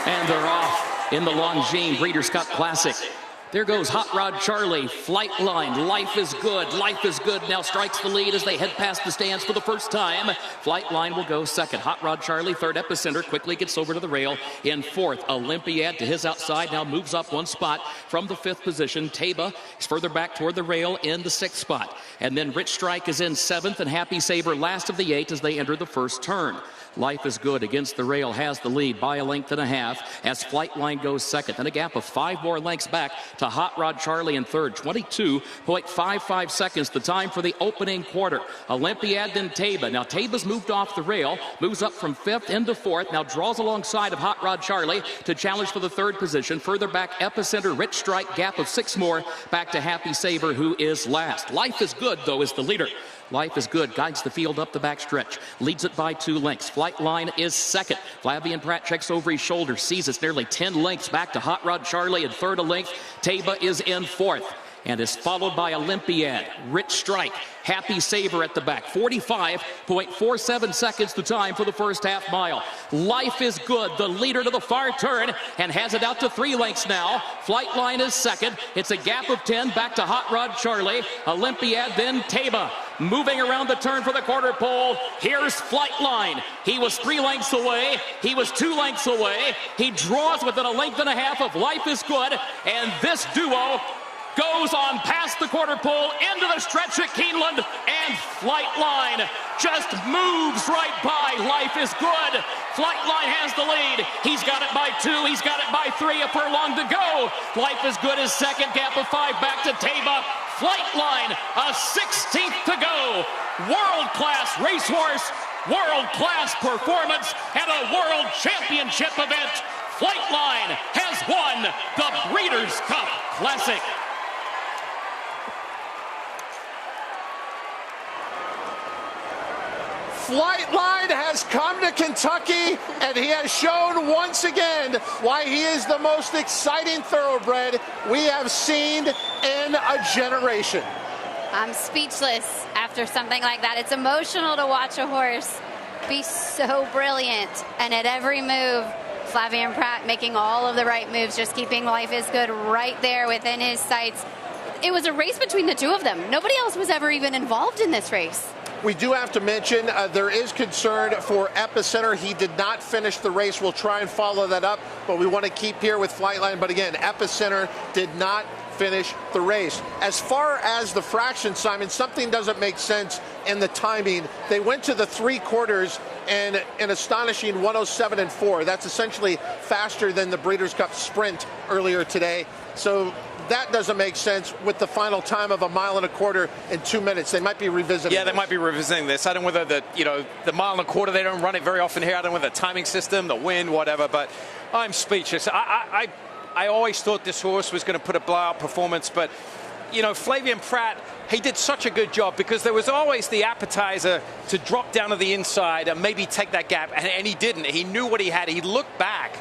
And they're off in the Longines Breeders' Cup Classic. There goes Hot Rod Charlie, Flight Line, Life is Good. Life is Good now strikes the lead as they head past the stands for the first time. Flight Line will go second. Hot Rod Charlie, third. Epicenter quickly gets over to the rail in fourth. Olympiad to his outside now moves up one spot from the fifth position. Taba is further back toward the rail in the sixth spot. And then Rich Strike is in seventh and Happy Saber last of the eight as they enter the first turn. Life is Good against the rail has the lead by a length and a half as Flight Line goes second. Then a gap of 5 more lengths back to Hot Rod Charlie in third. 22.55 seconds the time for the opening quarter. Olympiad then Taba. Now Taba's moved off the rail, moves up from fifth into fourth. Now draws alongside of Hot Rod Charlie to challenge for the third position. Further back Epicenter, Rich Strike, gap of 6 more back to Happy Saber who is last. Life is Good though is the leader. Life is Good guides the field up the backstretch, leads it by 2 lengths. Flight Line is second. Flavien Prat checks over his shoulder, sees it's nearly 10 lengths back to Hot Rod Charlie in third a length. Taba is in fourth and is followed by Olympiad, Rich Strike, Happy Saber at the back. 45.47 seconds the time for the first half mile. Life is Good, the leader to the far turn, and has it out to 3 lengths now. Flight Line is second. It's a gap of 10 back to Hot Rod Charlie. Olympiad, then Taba. Moving around the turn for the quarter pole, here's Flight Line. He was 3 lengths away. He was 2 lengths away. He draws within a length and a half of Life is Good, and this duo goes on past the quarter pole into the stretch at Keeneland, and Flight Line just moves right by Life is Good. Flight Line has the lead. He's got it by 2. He's got it by 3. A furlong to go. Life is Good is second. Gap of 5 back to Taba. Flight Line, a 16th to go. World-class racehorse, world-class performance, and a world championship event. Flight Line has won the Breeders' Cup Classic. Flight Line has come to Kentucky, and he has shown once again why he is the most exciting thoroughbred we have seen in a generation. I'm speechless after something like that. It's emotional to watch a horse be so brilliant, and at every move, Flavien Prat making all of the right moves, just keeping Life is Good right there within his sights. It was a race between the two of them. Nobody else was ever even involved in this race. We do have to mention there is concern for Epicenter. He did not finish the race. We'll try and follow that up, but we want to keep here with Flight Line. But again, Epicenter did not finish the race. As far as the fraction, Simon, something doesn't make sense in the timing. They went to the 3 quarters and an astonishing 107.4. That's essentially faster than the Breeders' Cup Sprint earlier today. So that doesn't make sense with the final time of 1.25 miles in 2 minutes. They might be revisiting. Yeah, they might be revisiting this. I don't know whether the 1.25 miles, they don't run it very often here. I don't know whether the timing system, the wind, whatever. But I'm speechless. I always thought this horse was going to put a blowout performance, but Flavien Prat, he did such a good job because there was always the appetizer to drop down to the inside and maybe take that gap, and he didn't. He knew what he had. He looked back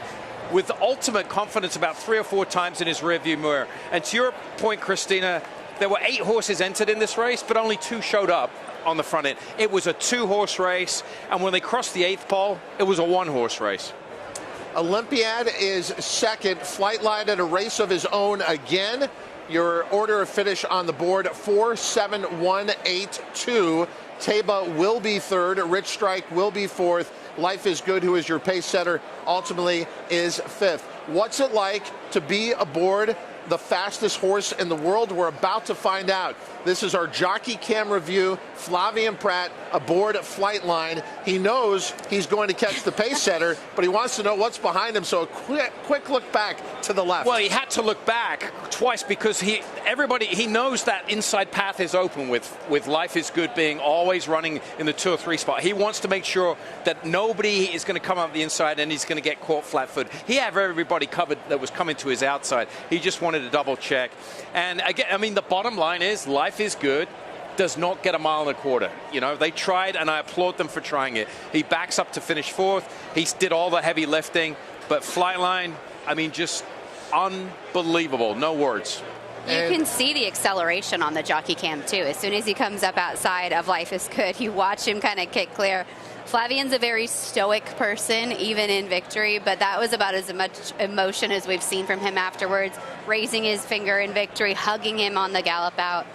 with ultimate confidence about 3 or 4 times in his rearview mirror. And to your point, Christina, there were 8 horses entered in this race, but only 2 showed up on the front end. It was a 2-horse race, and when they crossed the 8th pole, it was a 1-horse race. Olympiad is second. Flight Line at a race of his own again. Your order of finish on the board, 4, 7, 1, 8, 2. Taba will be third. Rich Strike will be fourth. Life is Good, who is your pace setter, ultimately is fifth. What's it like to be aboard the fastest horse in the world? We're about to find out. This is our jockey cam review. Flavien Prat aboard Flight Line. He knows he's going to catch the pace setter, but he wants to know what's behind him. So a quick look back to the left. Well, he had to look back twice because he knows that inside path is open with Life is Good being always running in the 2 or 3 spot. He wants to make sure that nobody is going to come up the inside and he's going to get caught flat-footed. He had everybody covered that was coming to his outside. He just wanted to double check. And again, I mean, the bottom line is Life is Good does not get 1.25 miles. They tried, and I applaud them for trying it. He backs up to finish 4th. He did all the heavy lifting, but Flight Line, I mean, just unbelievable. No words. You can see the acceleration on the jockey cam too. As soon as he comes up outside of Life is Good, you watch him kind of kick clear Flavien's a very stoic person, even in victory, but that was about as much emotion as we've seen from him afterwards, raising his finger in victory, hugging him on the gallop out.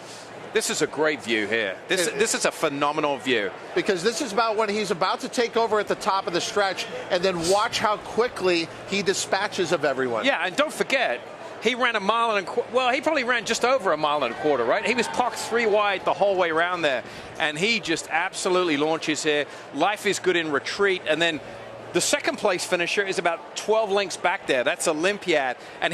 This is a great view here. This is a phenomenal view. Because this is about when he's about to take over at the top of the stretch, and then watch how quickly he dispatches of everyone. Yeah, and don't forget, he ran 1.25 miles. Well, he probably ran just over 1.25 miles, right? He was parked 3 wide the whole way around there, and he just absolutely launches here. Life is good in retreat, and then the second place finisher is about 12 lengths back there. That's Olympiad. And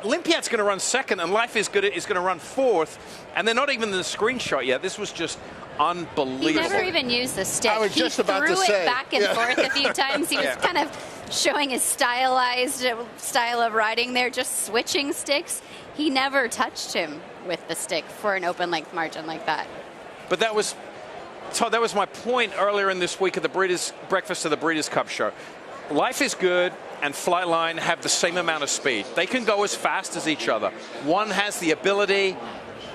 Olympiad's going to run second, and Life is Good is going to run fourth. And they're not even in the screenshot yet. This was just unbelievable. He never even used the stick. I was just about to say. He threw it back and forth a few times. He was kind of showing his stylized style of riding there, just switching sticks. He never touched him with the stick for an open length margin like that. But that was my point earlier in this week at the Breeders' Breakfast of the Breeders' Cup show. Life is Good and Flightline have the same amount of speed. They can go as fast as each other. One has the ability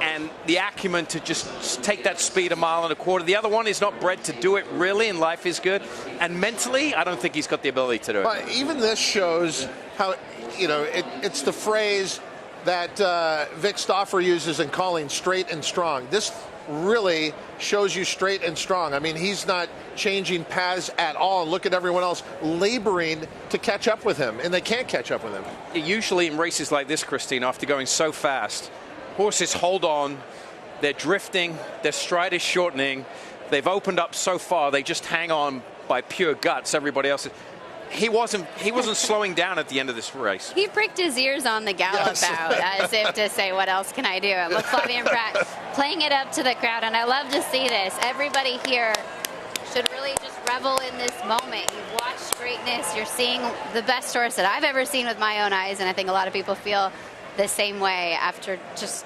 and the acumen to just take that speed 1.25 miles. The other one is not bred to do it really, and Life is Good. And mentally, I don't think he's got the ability to do it. But even this shows how, it's the phrase that Vic Stauffer uses in calling straight and strong. This really shows you straight and strong. I mean, he's not changing paths at all. Look at everyone else laboring to catch up with him, and they can't catch up with him. Usually in races like this, Christine, after going so fast, horses hold on, they're drifting, their stride is shortening, they've opened up so far, they just hang on by pure guts. Everybody else is. He wasn't slowing down at the end of this race. He pricked his ears on the gallop out as if to say, what else can I do? And look, Flavien Prat playing it up to the crowd, and I love to see this. Everybody here should really just revel in this moment. You've watched greatness. You're seeing the best horse that I've ever seen with my own eyes, and I think a lot of people feel the same way after just